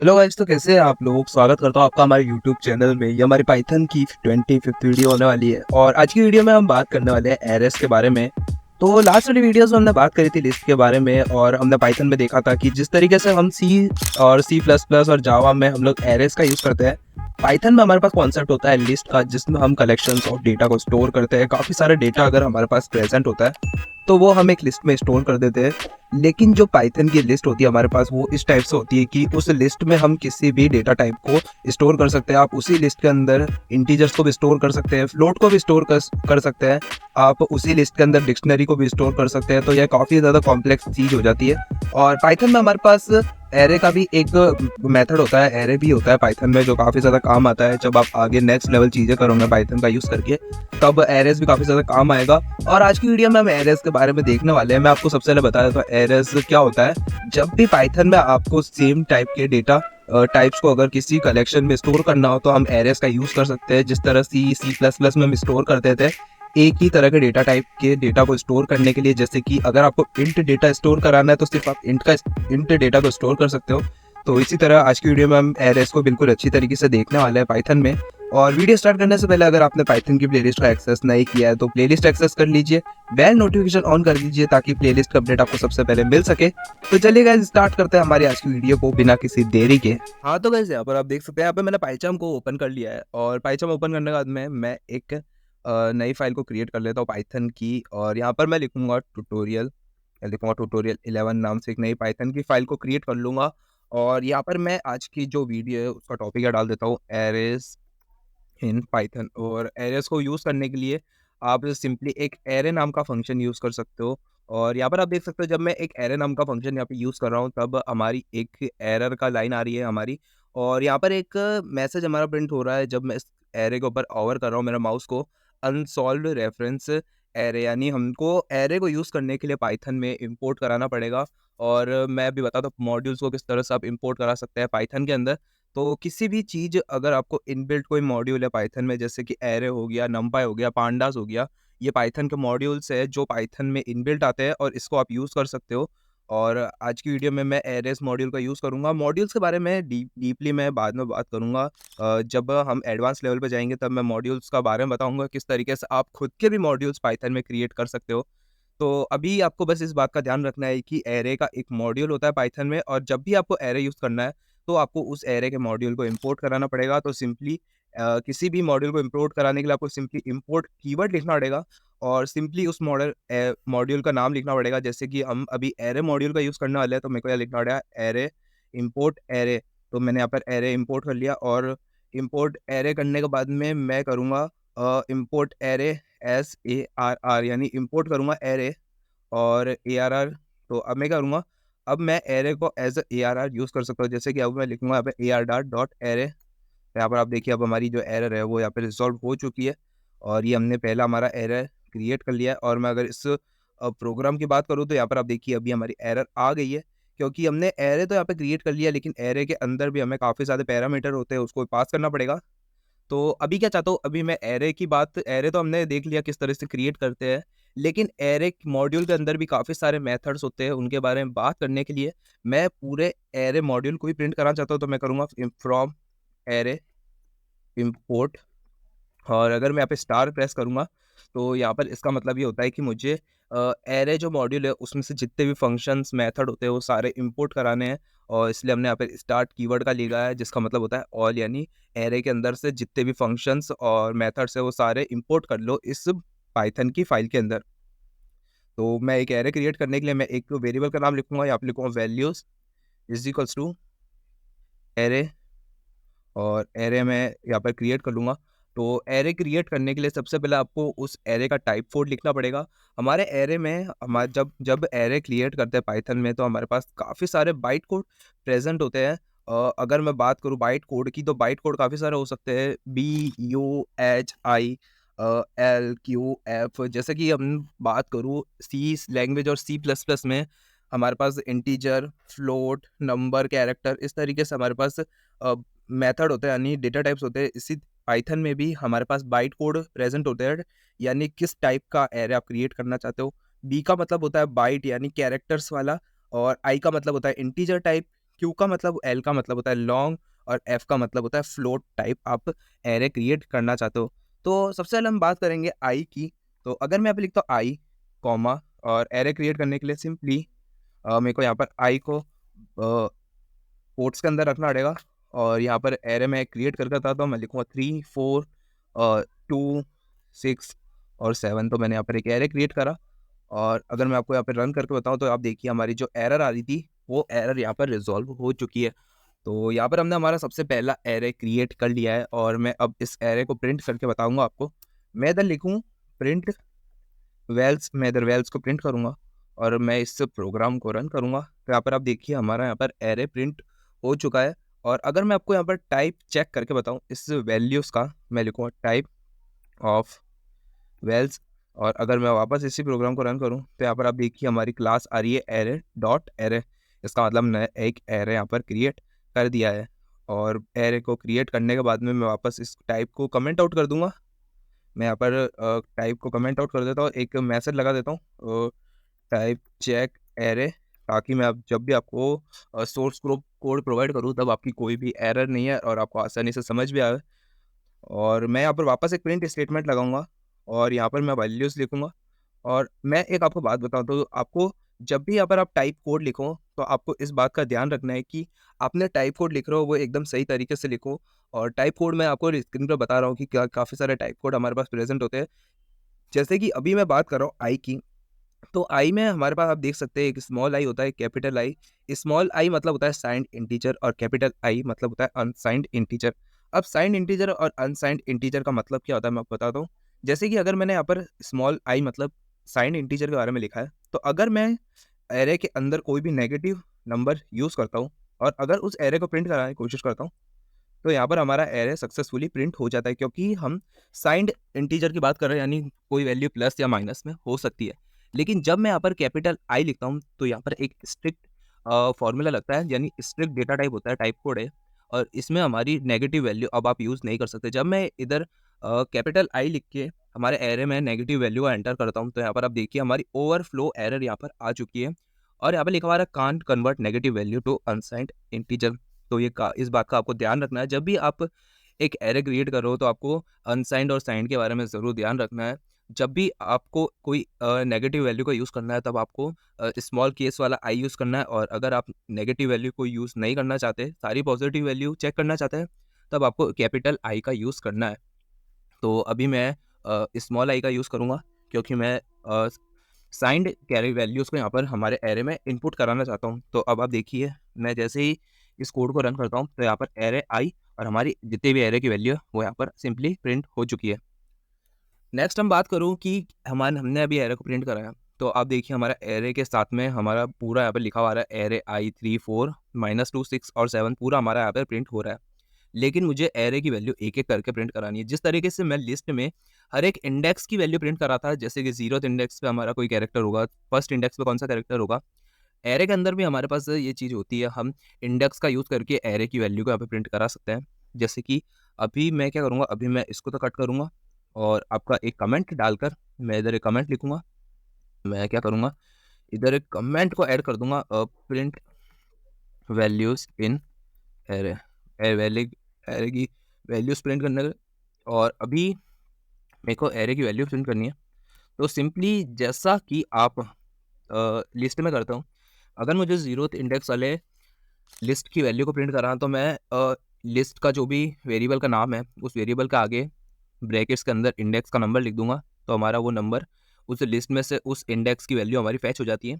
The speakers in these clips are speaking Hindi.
हेलो गाइस, तो कैसे हैं आप लोग। स्वागत करता हूँ आपका हमारे यूट्यूब चैनल में। ये हमारी पाइथन की 25th वीडियो होने वाली है और आज की वीडियो में हम बात करने वाले हैं एरेस के बारे में। तो लास्ट वाली वीडियोस में हमने बात करी थी लिस्ट के बारे में और हमने पाइथन में देखा था कि जिस तरीके से हम सी और सी प्लस प्लस और जावा में हम लोग एरेस का यूज़ करते हैं, पाइथन में हमारे पास कॉन्सेप्ट होता है लिस्ट का, जिसमें हम कलेक्शंस ऑफ डेटा को स्टोर करते हैं। काफ़ी सारे डेटा अगर हमारे पास प्रेजेंट होता है तो वो हम एक लिस्ट में स्टोर कर देते हैं। लेकिन जो पाइथन की लिस्ट होती है हमारे पास, वो इस टाइप से होती है कि उस लिस्ट में हम किसी भी डेटा टाइप को स्टोर कर सकते हैं। आप उसी लिस्ट के अंदर इंटीजर्स को भी स्टोर कर सकते हैं, फ्लोट को भी स्टोर कर सकते हैं, आप उसी लिस्ट के अंदर डिक्शनरी को भी स्टोर कर सकते हैं। तो यह काफ़ी ज़्यादा कॉम्प्लेक्स चीज़ हो जाती है। और पाइथन में हमारे पास एरे का भी एक मेथड होता है, एरे भी होता है पाइथन में, जो काफ़ी ज़्यादा काम आता है जब आप आगे नेक्स्ट लेवल चीज़ें करोगे पाइथन का यूज़ करके, तब एरेस भी काफ़ी ज़्यादा काम आएगा। और आज की वीडियो में हम एरेस के बारे में देखने वाले हैं। मैं आपको सबसे पहले बता देता हूँ एरेस क्या होता है। जब भी पाइथन में आपको सेम टाइप के डेटा टाइप्स को अगर किसी कलेक्शन में स्टोर करना हो तो हम एरेस का यूज़ कर सकते हैं। जिस तरह सी प्लस प्लस में हम स्टोर करते थे एक ही तरह के डेटा टाइप के डेटा को स्टोर करने के लिए, जैसे कि अगर आपको इंट डेटा स्टोर कराना है तो सिर्फ आप इंट डेटा को स्टोर कर सकते हो। तो इसी तरह आज की वीडियो में हम एरेस को बिल्कुल अच्छी तरीके से देखने वाले हैं पाइथन में। और वीडियो स्टार्ट करने से पहले अगर आपने पाइथन की प्लेलिस्ट का एक्सेस नहीं किया है तो प्लेलिस्ट एक्सेस कर लीजिए, बेल नोटिफिकेशन ऑन कर दीजिए ताकि प्लेलिस्ट का अपडेट आपको सबसे पहले मिल सके। तो चलिए गाइस, स्टार्ट करते हैं हमारी आज की वीडियो को बिना किसी देरी के। हाँ, तो गाइस यहाँ पर आप देख सकते हैं, यहाँ पे मैंने पाइथन को ओपन कर लिया है और पाइथन ओपन करने के बाद में मैं एक नई फाइल को क्रिएट कर लेता हूँ पाइथन की। और यहाँ पर मैं लिखूंगा ट्यूटोरियल 11 नाम से एक नई पाइथन की फाइल को क्रिएट कर लूंगा। और यहाँ पर मैं आज की जो वीडियो है उसका टॉपिक है डाल देता हूँ एरेस इन पाइथन। और एरेस को यूज़ करने के लिए आप सिंपली एक एरे नाम का फंक्शन यूज़ कर सकते हो। और यहाँ पर आप देख सकते हो, जब मैं एक एरे नाम का फंक्शन यहाँ पे यूज़ कर रहा हूँ तब हमारी एक एरर का लाइन आ रही है हमारी। और यहाँ पर एक मैसेज हमारा प्रिंट हो रहा है जब मैं इस एरे के ऊपर ओवर कर रहा हूँ मेरा माउस को, अनसॉल्व्ड रेफरेंस एरे, यानी हमको एरे को यूज़ करने के लिए पाइथन में इंपोर्ट कराना पड़ेगा। और मैं अभी बताता हूँ मॉड्यूल्स को किस तरह से आप इंपोर्ट करा सकते हैं पाइथन के अंदर। तो किसी भी चीज़ अगर आपको इनबिल्ट कोई मॉड्यूल है पाइथन में, जैसे कि एरे हो गया, नंपाई हो गया, पांडास हो गया, ये पाइथन के मॉड्यूल्स है जो पाइथन में इनबिल्ट आते हैं और इसको आप यूज़ कर सकते हो। और आज की वीडियो में मैं एरेस मॉड्यूल का यूज़ करूँगा। मॉड्यूल्स के बारे में डीपली मैं बाद में बात करूँगा। जब हम एडवांस लेवल पे जाएँगे तब मैं मॉड्यूल्स का बारे में बताऊँगा, किस तरीके से आप खुद के भी मॉड्यूल्स पाइथन में क्रिएट कर सकते हो। तो अभी आपको बस इस बात का ध्यान रखना है कि एरे का एक मॉड्यूल होता है पाइथन में, और जब भी आपको एरे यूज़ करना है तो आपको उस एरे के मॉड्यूल को इंपोर्ट कराना पड़ेगा। तो सिंपली किसी भी मॉड्यूल को इंपोर्ट कराने के लिए आपको सिंपली इंपोर्ट कीवर्ड लिखना पड़ेगा और सिंपली उस मॉड्यूल का नाम लिखना पड़ेगा। जैसे कि हम अभी एरे मॉड्यूल का यूज़ करने वाले हैं तो मेरे को यहाँ लिखना पड़ेगा एरे इंपोर्ट एरे। तो मैंने यहाँ पर एरे इंपोर्ट कर लिया और इंपोर्ट एरे करने के बाद में मैं करूँगा इंपोर्ट एरे SARR, यानी इंपोर्ट करूँगा एरे और ARR। तो अब मैं क्या करूँगा, अब मैं एरे को एज़ अ ARR यूज़ कर सकता हूँ। जैसे कि अब मैं लिखूँगा यहाँ पे ARR डॉट एरे। यहाँ पर आप देखिए अब हमारी जो एरर है वो यहाँ पे रिज़ॉल्व हो चुकी है और ये हमने पहला हमारा एरर क्रिएट कर लिया है। और मैं अगर इस प्रोग्राम की बात करूँ तो यहाँ पर आप देखिए अभी हमारी एरर आ गई है, क्योंकि हमने एरे तो यहाँ पे क्रिएट कर लिया लेकिन एरे के अंदर भी हमें काफ़ी सारे पैरामीटर होते हैं, उसको पास करना पड़ेगा। तो अभी क्या चाहता हूँ, अभी मैं एरे तो हमने देख लिया किस तरह से क्रिएट करते हैं, लेकिन एरे मॉड्यूल के अंदर भी काफ़ी सारे मेथड्स होते हैं। उनके बारे में बात करने के लिए मैं पूरे एरे मॉड्यूल को भी प्रिंट कराना चाहता हूँ, तो मैं करूँगा फ्रॉम एरे इंपोर्ट। और अगर मैं यहाँ पे स्टार प्रेस करूँगा तो यहाँ पर इसका मतलब ये होता है कि मुझे एरे जो मॉड्यूल है उसमें से जितने भी फंक्शंस मेथड होते हैं वो सारे इंपोर्ट कराने हैं। और इसलिए हमने यहाँ पे स्टार्ट कीवर्ड का लिखा है जिसका मतलब होता है ऑल, यानी एरे के अंदर से जितने भी फंक्शंस और मेथड्स है वो सारे इंपोर्ट कर लो इस पाइथन की फाइल के अंदर। तो मैं एक एरे क्रिएट करने के लिए मैं एक वेरिएबल का नाम लिखूंगा, यहाँ पे लिखूंगा values is equals to array. और एरे मैं यहाँ पर क्रिएट कर लूँगा। तो एरे क्रिएट करने के लिए सबसे पहले आपको उस एरे का टाइप कोड लिखना पड़ेगा। हमारे एरे में हमारे जब जब एरे क्रिएट करते हैं पाइथन में तो हमारे पास काफ़ी सारे बाइट कोड प्रेजेंट होते हैं। अगर मैं बात करूँ बाइट कोड की तो बाइट कोड काफ़ी सारे हो सकते हैं, BUHILQF। जैसे कि हम बात करूँ सी लैंग्वेज और C++ में हमारे पास इंटीजर, फ्लोट, नंबर, कैरेक्टर, इस तरीके से हमारे पास मेथड होते हैं यानी डेटा टाइप्स होते हैं। इसी पाइथन में भी हमारे पास बाइट कोड प्रेजेंट होते हैं, यानी किस टाइप का एरे आप क्रिएट करना चाहते हो। बी का मतलब होता है बाइट यानी कैरेक्टर्स वाला, और आई का मतलब होता है इंटीजर टाइप, क्यू का मतलब, एल का मतलब होता है लॉन्ग और एफ का मतलब होता है फ्लोट टाइप आप एरे क्रिएट करना चाहते हो। तो सबसे पहले हम बात करेंगे आई की। तो अगर मैं यहाँ पे लिखता हूँ आई कॉमा, और एरे क्रिएट करने के लिए सिंपली मेरे को यहाँ पर आई को कोट्स के अंदर रखना पड़ेगा, और यहाँ पर एरे में क्रिएट करके था तो मैं लिखूँगा 3 4 2 6 और 7। तो मैंने यहाँ पर एक एरे क्रिएट करा, और अगर मैं आपको यहाँ पे रन करके बताऊँ तो आप देखिए हमारी जो एरर आ रही थी वो एरर यहाँ पर रिजॉल्व हो चुकी है। तो यहाँ पर हमने हमारा सबसे पहला एरे क्रिएट कर लिया है, और मैं अब इस एरे को प्रिंट करके बताऊँगा आपको। मैं इधर लिखूँ प्रिंट वेल्स, मैं इधर वेल्स को प्रिंट करूँगा और मैं इस प्रोग्राम को रन करूँगा। तो यहाँ पर आप देखिए हमारा यहाँ पर एरे प्रिंट हो चुका है। और अगर मैं आपको यहाँ पर टाइप चेक करके बताऊँ इस वैल्यूज़ का, मैं लिखूँगा टाइप ऑफ वेल्स, और अगर मैं वापस इसी प्रोग्राम को रन करूँ तो यहाँ पर आप देखिए हमारी क्लास आ रही है एरे डॉट एरे। इसका मतलब मैंने एक एरे यहाँ पर क्रिएट कर दिया है, और एरे को क्रिएट करने के बाद में मैं वापस इस टाइप को कमेंट आउट कर दूंगा। मैं यहाँ पर टाइप को कमेंट आउट कर देता हूँ, एक मैसेज लगा देता हूँ टाइप चेक एरे, ताकि मैं अब जब भी आपको सोर्स कोड प्रोवाइड करूँ तब आपकी कोई भी एरर नहीं है और आपको आसानी से समझ भी आए। और मैं यहाँ पर वापस एक प्रिंट स्टेटमेंट लगाऊंगा, और यहाँ पर मैं वैल्यूज़ लिखूंगा। और मैं एक आपको बात बताऊँ तो आपको जब भी यहाँ पर आप टाइप कोड लिखो तो आपको इस बात का ध्यान रखना है कि आपने टाइप कोड लिख रहे हो वो एकदम सही तरीके से लिखो। और टाइप कोड मैं आपको स्क्रीन पर बता रहा हूँ कि क्या काफ़ी सारे टाइप कोड हमारे पास प्रेजेंट होते हैं। जैसे कि अभी मैं बात कर रहा हूँ आई की, तो आई में हमारे पास आप देख सकते हैं एक स्मॉल आई होता है, कैपिटल आई। स्मॉल आई मतलब होता है साइंड इंटीजर, और कैपिटल आई मतलब होता है अनसाइंड इंटीजर। अब साइंड इंटीजर और अनसाइंड इंटीजर का मतलब क्या होता है मैं आपको बताता हूँ। जैसे कि अगर मैंने यहाँ पर स्मॉल आई मतलब साइंड इंटीजर के बारे में लिखा है, तो अगर मैं एरे के अंदर कोई भी नेगेटिव नंबर यूज़ करता हूँ और अगर उस एरे को प्रिंट कराने की कोशिश करता हूँ, तो यहाँ पर हमारा एरे सक्सेसफुली प्रिंट हो जाता है, क्योंकि हम साइंड इंटीजर की बात कर रहे हैं, यानी कोई वैल्यू प्लस या माइनस में हो सकती है। लेकिन जब मैं यहाँ पर कैपिटल आई लिखता हूँ तो यहाँ पर एक स्ट्रिक्ट फॉर्मूला लगता है, यानी स्ट्रिक्ट डेटा टाइप होता है, टाइप कोड है, और इसमें हमारी नेगेटिव वैल्यू अब आप यूज़ नहीं कर सकते। जब मैं इधर कैपिटल आई लिख के हमारे एरे में नेगेटिव वैल्यू का एंटर करता हूँ तो यहाँ पर आप देखिए हमारी ओवरफ्लो एरर यहाँ पर आ चुकी है, और यहाँ पर लिखा हुआ है can't convert negative value to unsigned integer. तो इस बात का आपको ध्यान रखना है, जब भी आप एक एरे क्रिएट कर रहे हो तो आपको अनसाइंड और साइंड के बारे में ज़रूर ध्यान रखना है। जब भी आपको कोई नेगेटिव वैल्यू का यूज़ करना है तब आपको स्मॉल केस वाला आई यूज़ करना है, और अगर आप नेगेटिव वैल्यू को यूज़ नहीं करना चाहते, सारी पॉजिटिव वैल्यू चेक करना चाहते हैं, तब आपको कैपिटल आई का यूज़ करना है। तो अभी मैं स्मॉल आई का यूज़ करूँगा, क्योंकि मैं साइंड कैरी वैल्यूज़ को यहाँ पर हमारे एरे में इनपुट कराना चाहता हूँ। तो अब आप देखिए मैं जैसे ही इस कोड को रन करता हूँ तो यहाँ पर एरे आई और हमारी जितने भी एरे की वैल्यू है वो यहाँ पर सिंपली प्रिंट हो चुकी है। नेक्स्ट हम बात करूँ कि हमने अभी एरे को प्रिंट कराया, तो आप देखिए हमारा एरे के साथ में हमारा पूरा यहाँ पर लिखा हुआ आ रहा है एरे आई 3 4 -2 6 और 7 पूरा हमारा यहाँ पर प्रिंट हो रहा है। लेकिन मुझे एरे की वैल्यू एक-एक करके प्रिंट करानी है। जिस तरीके से मैं लिस्ट में हर एक इंडेक्स की वैल्यू प्रिंट कर रहा था, जैसे कि 0th इंडेक्स पे हमारा कोई कैरेक्टर होगा, फर्स्ट इंडेक्स पे कौन-सा कैरेक्टर होगा, एरे के अंदर भी हमारे पास ये चीज़ होती है। हम इंडेक्स का यूज़ करके एरे की वैल्यू को यहाँ पे प्रिंट करा सकते हैं। जैसे कि अभी मैं क्या करूँगा, अभी मैं इसको तो कट करूँगा और आपका एक कमेंट डालकर मैं इधर एक कमेंट लिखूँगा। मैं क्या करूँगा, इधर एक कमेंट को ऐड कर दूँगा प्रिंट वैल्यूज़ इन एरे। ए वैल्यू एरे की वैल्यूज़ प्रिंट करने का, और अभी मेरे को एरे की वैल्यू प्रिंट करनी है। तो सिंपली जैसा कि आप लिस्ट में करता हूँ, अगर मुझे 0th इंडेक्स वाले लिस्ट की वैल्यू को प्रिंट कराना, तो मैं लिस्ट का जो भी वेरिएबल का नाम है उस वेरिएबल का आगे ब्रैकेट्स के अंदर इंडेक्स का नंबर लिख दूंगा, तो हमारा वो नंबर उस लिस्ट में से उस इंडेक्स की वैल्यू हमारी फैच हो जाती है।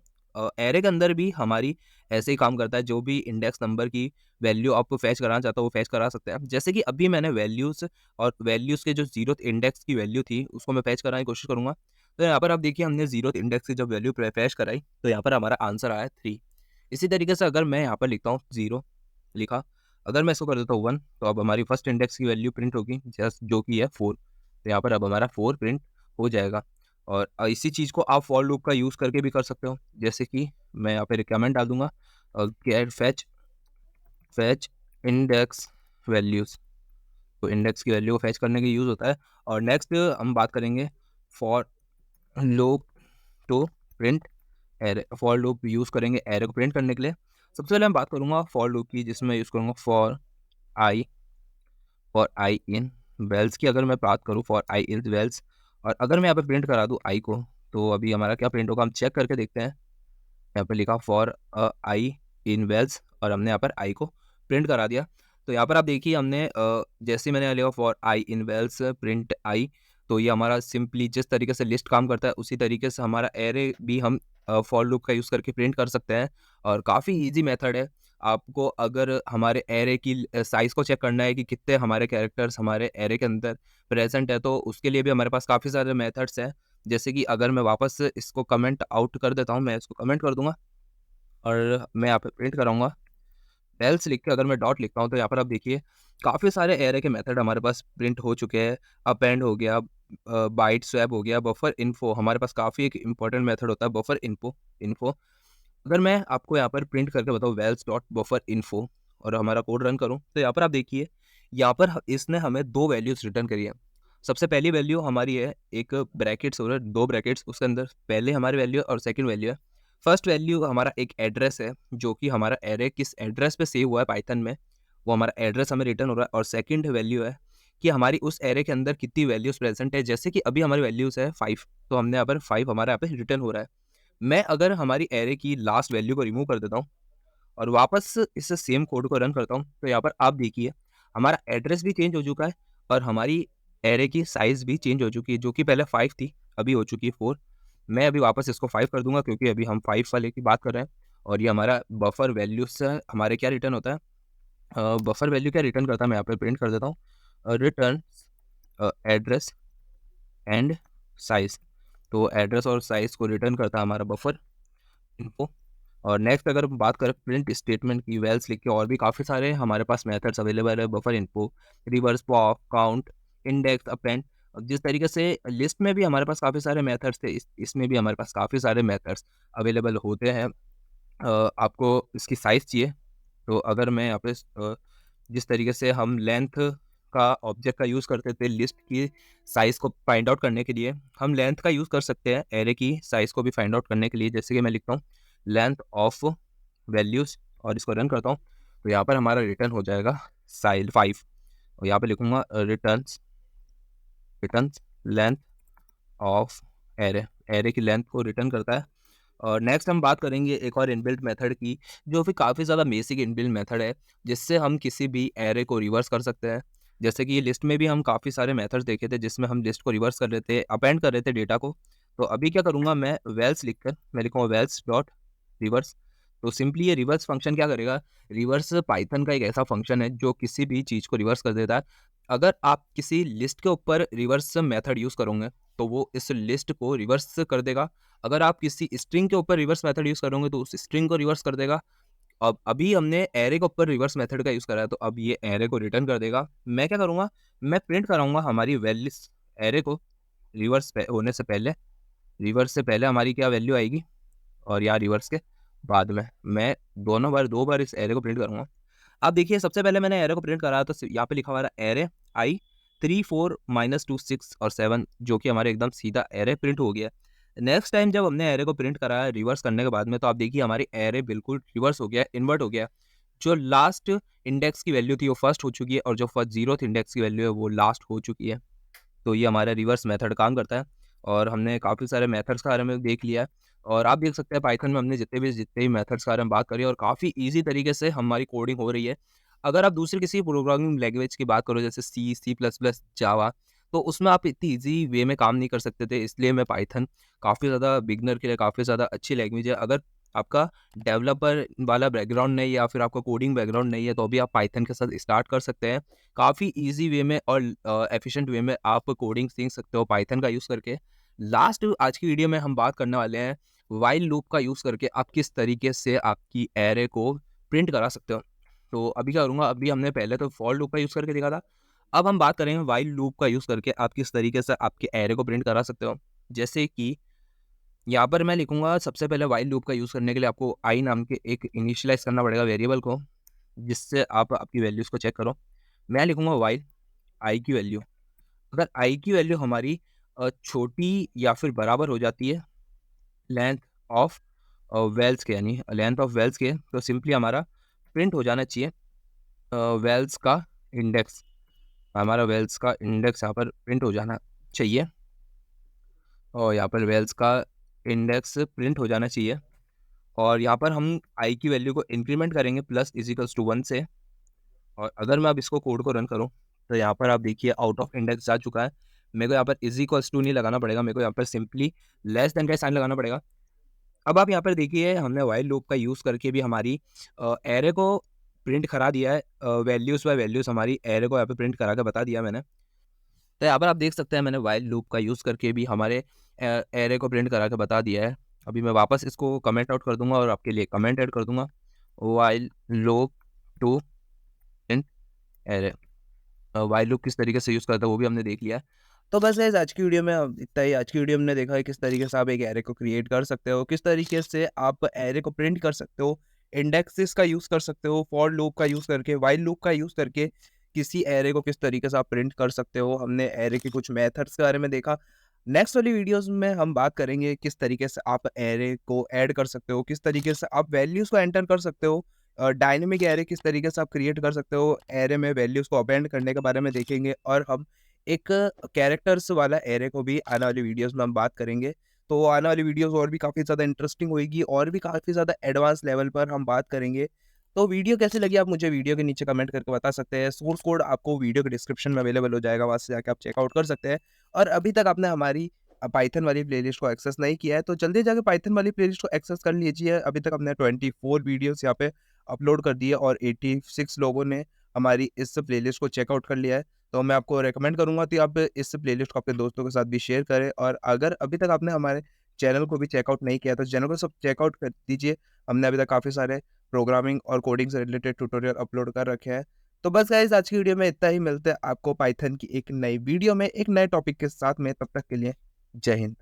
एरे के अंदर भी हमारी ऐसे ही काम करता है, जो भी इंडेक्स नंबर की वैल्यू आपको फैच कराना चाहता हो वो फैच करा सकते हैं। जैसे कि अभी मैंने वैल्यूज़ और वैल्यूज़ के जो 0th इंडेक्स की वैल्यू थी उसको मैं फैच कराने की कोशिश करूँगा। तो यहाँ पर आप देखिए हमने 0th इंडेक्स की जब वैल्यू फैच कराई तो यहाँ पर हमारा आंसर आया 3। इसी तरीके से अगर मैं यहाँ पर लिखता हूँ 0 लिखा, अगर मैं इसको कर देता हूँ 1, तो अब हमारी फर्स्ट इंडेक्स की वैल्यू प्रिंट होगी जस्ट जो कि है 4। तो यहाँ पर अब हमारा 4 प्रिंट हो जाएगा। और इसी चीज़ को आप फॉर लूप का यूज़ करके भी कर सकते हो। जैसे कि मैं यहाँ पे रिक्वायरमेंट डाल दूँगा get fetch fetch index values, तो इंडेक्स की वैल्यू को फैच करने के यूज़ होता है। और नेक्स्ट हम बात करेंगे for loop to print array. For loop use करेंगे एरे को प्रिंट करने के लिए। सबसे पहले मैं बात करूँगा फॉर लूप की, जिसमें यूज़ करूँगा फॉर आई इन वेल्स की। अगर मैं बात करूँ फॉर आई इन वेल्स, और अगर मैं यहाँ पे प्रिंट करा दूँ आई को, तो अभी हमारा क्या प्रिंट होगा हम चेक करके देखते हैं। यहाँ पे लिखा फॉर आई इन वेल्स, और हमने यहाँ पर आई को प्रिंट करा दिया। तो यहाँ पर आप देखिए हमने जैसे मैंने लिखा for i in vowels print i, तो ये हमारा सिंपली जिस तरीके से लिस्ट काम करता है उसी तरीके से हमारा एरे भी हम फॉर लूप का यूज़ करके प्रिंट कर सकते हैं, और काफ़ी ईजी मेथड है। आपको अगर हमारे एरे की साइज़ को चेक करना है कि कितने हमारे कैरेक्टर्स हमारे एरे के अंदर प्रेजेंट है, तो उसके लिए भी हमारे पास काफ़ी सारे मेथड्स हैं। जैसे कि अगर मैं वापस इसको कमेंट आउट कर देता हूँ, मैं इसको कमेंट कर दूँगा और मैं यहाँ पे प्रिंट कराऊँगा। एल्स लिख के अगर मैं डॉट लिखता हूँ, तो यहाँ पर आप देखिए काफ़ी सारे एरे के मेथड हमारे पास प्रिंट हो चुके हैं। अपेंड हो गया, बाइट स्वैप हो गया, बफर इन्फो, हमारे पास काफ़ी एक इंपॉर्टेंट मेथड होता है बफर इन्फो इन्फो। अगर मैं आपको यहाँ पर प्रिंट करके बताऊँ वेल्स डॉट बफर इन्फो और हमारा कोड रन करूँ, तो यहाँ पर आप देखिए यहाँ पर इसने हमें 2 वैल्यूज़ रिटर्न करी है। सबसे पहली वैल्यू हमारी है एक ब्रैकेट्स और 2 ब्रैकेट्स, उसके अंदर पहले हमारी वैल्यू है और सेकंड वैल्यू है। फर्स्ट वैल्यू हमारा एक एड्रेस है, जो कि हमारा एरे किस एड्रेस पे सेव हुआ है पाइथन में, वो हमारा एड्रेस हमें रिटर्न हो रहा है। और सेकंड वैल्यू है कि हमारी उस एरे के अंदर कितनी वैल्यूज़ प्रेज़ेंट है। जैसे कि अभी हमारी वैल्यूज़ है 5, तो हमने यहाँ पर 5 हमारा यहाँ पे रिटर्न हो रहा है। मैं अगर हमारी एरे की लास्ट वैल्यू को रिमूव कर देता हूँ और वापस इस सेम कोड को रन करता हूँ, तो यहाँ पर आप देखिए हमारा एड्रेस भी चेंज हो चुका है और हमारी एरे की साइज़ भी चेंज हो चुकी है, जो कि पहले 5 थी, अभी हो चुकी है 4। मैं अभी वापस इसको 5 कर दूँगा, क्योंकि अभी हम 5 वाले की बात कर रहे हैं। और ये हमारा बफर वैल्यू से हमारे क्या रिटर्न होता है, बफर वैल्यू क्या रिटर्न करता है, मैं यहाँ पे प्रिंट कर देता हूँ। Return address and size. तो एड्रेस और साइज़ को रिटर्न करता है हमारा बफर इन्फो। और नेक्स्ट अगर हम बात करें प्रिंट स्टेटमेंट की, वेल्स लिख के और भी काफ़ी सारे हमारे पास मेथड्स अवेलेबल है, buffer info, reverse pop, count, index, append. जिस तरीके से लिस्ट में भी हमारे पास काफ़ी सारे मेथड्स थे, इसमें भी हमारे पास काफ़ी सारे मेथड्स अवेलेबल होते हैं। आपको इसकी साइज़ चाहिए, तो अगर मैं यहाँ पे जिस तरीके से हम लेंथ का ऑब्जेक्ट का यूज़ करते थे लिस्ट की साइज़ को फाइंड आउट करने के लिए, हम लेंथ का यूज़ कर सकते हैं एरे की साइज़ को भी फाइंड आउट करने के लिए। जैसे कि मैं लिखता हूँ लेंथ ऑफ वैल्यूज़ और इसको रन करता हूँ, तो यहाँ पर हमारा रिटर्न हो जाएगा साइल 5। और यहाँ पे लिखूँगा returns length of array, array की लेंथ को रिटर्न करता है। और नेक्स्ट हम बात करेंगे एक और इनबिल्ट मेथड की, जो कि काफ़ी ज़्यादा बेसिक इनबिल्ट मेथड है, जिससे हम किसी भी एरे को रिवर्स कर सकते हैं। जैसे कि लिस्ट में भी हम काफ़ी सारे मेथड्स देखे थे, जिसमें हम लिस्ट को रिवर्स कर रहे थे, अपेंड कर रहे थे डेटा को। तो अभी क्या करूँगा मैं, वेल्स लिखकर मैं लिखूँगा वेल्स डॉट रिवर्स। तो सिंपली ये रिवर्स फंक्शन क्या करेगा, रिवर्स पाइथन का एक ऐसा फंक्शन है जो किसी भी चीज़ को रिवर्स कर देता है। अगर आप किसी लिस्ट के ऊपर रिवर्स मेथड यूज़ करोगे, तो वो इस लिस्ट को रिवर्स कर देगा। अगर आप किसी स्ट्रिंग के ऊपर रिवर्स मेथड यूज़ करोगे, तो उस स्ट्रिंग को रिवर्स कर देगा। अब अभी हमने एरे के ऊपर रिवर्स मेथड का यूज़ करा है, तो अब ये एरे को रिटर्न कर देगा। मैं क्या करूँगा, मैं प्रिंट कराऊँगा हमारी वैल्यूज़ एरे को रिवर्स होने से पहले, रिवर्स से पहले हमारी क्या वैल्यू आएगी और या रिवर्स के बाद में। मैं दोनों बार 2 बार इस एरे को प्रिंट करूँगा। अब देखिए सबसे पहले मैंने एरे को प्रिंट करा, तो यहाँ पे लिखा हुआ है एरे आई 3, 4, -2, 6 और 7, जो कि हमारे एकदम सीधा एरे प्रिंट हो गया। नेक्स्ट टाइम जब हमने एरे को प्रिंट करा है रिवर्स करने के बाद में, तो आप देखिए हमारी एरे बिल्कुल रिवर्स हो गया है, इन्वर्ट हो गया है। जो लास्ट इंडेक्स की वैल्यू थी वो फर्स्ट हो चुकी है, और जो फर्स्ट 0th इंडेक्स की वैल्यू है वो लास्ट हो चुकी है। तो ये हमारा रिवर्स मेथड काम करता है, और हमने काफ़ी सारे मेथड्स के बारे में देख लिया है। और आप देख सकते हैं पाइथन में हमने जितने भी मेथड्स के बारे में बात करी है, और काफ़ी ईज़ी तरीके से हमारी कोडिंग हो रही है। अगर आप दूसरी किसी प्रोग्रामिंग लैंग्वेज की बात करो, जैसे सी, सी प्लस प्लस, जावा, तो उसमें आप इतनी ईज़ी वे में काम नहीं कर सकते थे। इसलिए मैं पाइथन काफ़ी ज़्यादा बिगिनर के लिए काफ़ी ज़्यादा अच्छी लैंग्वेज है। अगर आपका डेवलपर वाला बैकग्राउंड नहीं है या फिर आपका कोडिंग बैकग्राउंड नहीं है, तो भी आप पाइथन के साथ स्टार्ट कर सकते हैं। काफ़ी ईज़ी वे में और एफिशिएंट वे में आप कोडिंग सीख सकते हो पाइथन का यूज़ करके। लास्ट आज की वीडियो में हम बात करने वाले हैं व्हाइल लूप का यूज़ करके आप किस तरीके से आपकी एरे को प्रिंट करा सकते हो। तो अभी क्या करूँगा, अभी हमने पहले तो फॉर लूप का यूज़ करके देखा था। अब हम बात करेंगे व्हाइल लूप का यूज़ करके आप किस तरीके से आपके एरे को प्रिंट करा सकते हो। जैसे कि यहाँ पर मैं लिखूँगा, सबसे पहले व्हाइल लूप का यूज़ करने के लिए आपको आई नाम के एक इनिशियलाइज़ करना पड़ेगा वेरिएबल को, जिससे आप आपकी वैल्यूज़ को चेक करो। मैं लिखूँगा व्हाइल आई की वैल्यू, अगर आई की वैल्यू हमारी छोटी या फिर बराबर हो जाती है लेंथ ऑफ वेल्स के यानी लेंथ ऑफ वेल्स के, तो सिंपली हमारा प्रिंट हो जाना चाहिए वेल्स का इंडेक्स। हमारा वेल्स का इंडेक्स यहाँ पर प्रिंट हो जाना चाहिए, और यहाँ पर वेल्स का इंडेक्स प्रिंट हो जाना चाहिए। और यहाँ पर हम आई की वैल्यू को इंक्रीमेंट करेंगे प्लस इजिकल्स टू 1 से। और अगर मैं अब इसको कोड को रन करूँ, तो यहाँ पर आप देखिए आउट ऑफ इंडेक्स जा चुका है। मेरे को यहाँ पर इजिकल्स टू नहीं लगाना पड़ेगा, मेरे को यहाँ पर सिंपली लेस देन का साइन लगाना पड़ेगा। अब आप यहाँ पर देखिए हमने व्हाइल लूप का यूज़ करके भी हमारी एरे को प्रिंट करा दिया है। वैल्यूज़ बाय वैल्यूज़ हमारी एरे को यहाँ पे प्रिंट करा के बता दिया मैंने। तो यहाँ पर आप देख सकते हैं मैंने व्हाइल लूप का यूज़ करके भी हमारे एरे को प्रिंट करा के बता दिया है। अभी मैं वापस इसको कमेंट आउट कर दूंगा और आपके लिए कमेंट ऐड कर दूंगा, while loop to print array. While loop किस तरीके से यूज़ करता है वो भी हमने देख लिया है। तो बस गाइस आज की वीडियो में इतना ही। आज की वीडियो में हमने देखा है किस तरीके से आप एक एरे को क्रिएट कर सकते हो, किस तरीके से आप एरे को प्रिंट कर सकते हो, इंडेक्सेस का यूज़ कर सकते हो, फॉर लूप का यूज़ करके, व्हाइल लूप का यूज़ करके किसी एरे को किस तरीके से आप प्रिंट कर सकते हो। हमने एरे के कुछ मेथड्स के बारे में देखा। नेक्स्ट वाली वीडियोस में हम बात करेंगे किस तरीके से आप एरे को ऐड कर सकते हो, किस तरीके से आप वैल्यूज़ को एंटर कर सकते हो, डायनेमिक एरे किस तरीके से आप क्रिएट कर सकते हो, एरे में वैल्यूज़ को अपेंड करने के बारे में देखेंगे। और हम एक कैरेक्टर्स वाला एरे को भी आने वाली वीडियोस में हम बात करेंगे। तो आने वाली वीडियोस और भी काफ़ी ज़्यादा इंटरेस्टिंग होएगी और भी काफ़ी ज़्यादा एडवांस लेवल पर हम बात करेंगे। तो वीडियो कैसी लगी आप मुझे वीडियो के नीचे कमेंट करके बता सकते हैं। सोर्स कोड आपको वीडियो के डिस्क्रिप्शन में अवेलेबल हो जाएगा, वहाँ से जाके आप चेकआउट कर सकते हैं। और अभी तक आपने हमारी पाइथन वाली प्लेलिस्ट को एक्सेस नहीं किया है तो जल्दी जाके पाइथन वाली प्लेलिस्ट को एक्सेस कर लीजिए। अभी तक हमने 24 वीडियोस यहाँ पे अपलोड कर दिए और 86 लोगों ने हमारी इस प्लेलिस्ट को चेकआउट कर लिया है। तो मैं आपको रेकमेंड करूँगा कि आप इस प्लेलिस्ट को अपने दोस्तों के साथ भी शेयर करें। और अगर अभी तक आपने हमारे चैनल को भी चेकआउट नहीं किया तो चैनल को सब चेकआउट कर दीजिए। हमने अभी तक काफ़ी सारे प्रोग्रामिंग और कोडिंग से रिलेटेड ट्यूटोरियल अपलोड कर रखे हैं। तो बस गाइस आज की वीडियो में इतना ही। मिलते हैं आपको पाइथन की एक नई वीडियो में एक नए टॉपिक के साथ में। तब तक के लिए जय हिंद।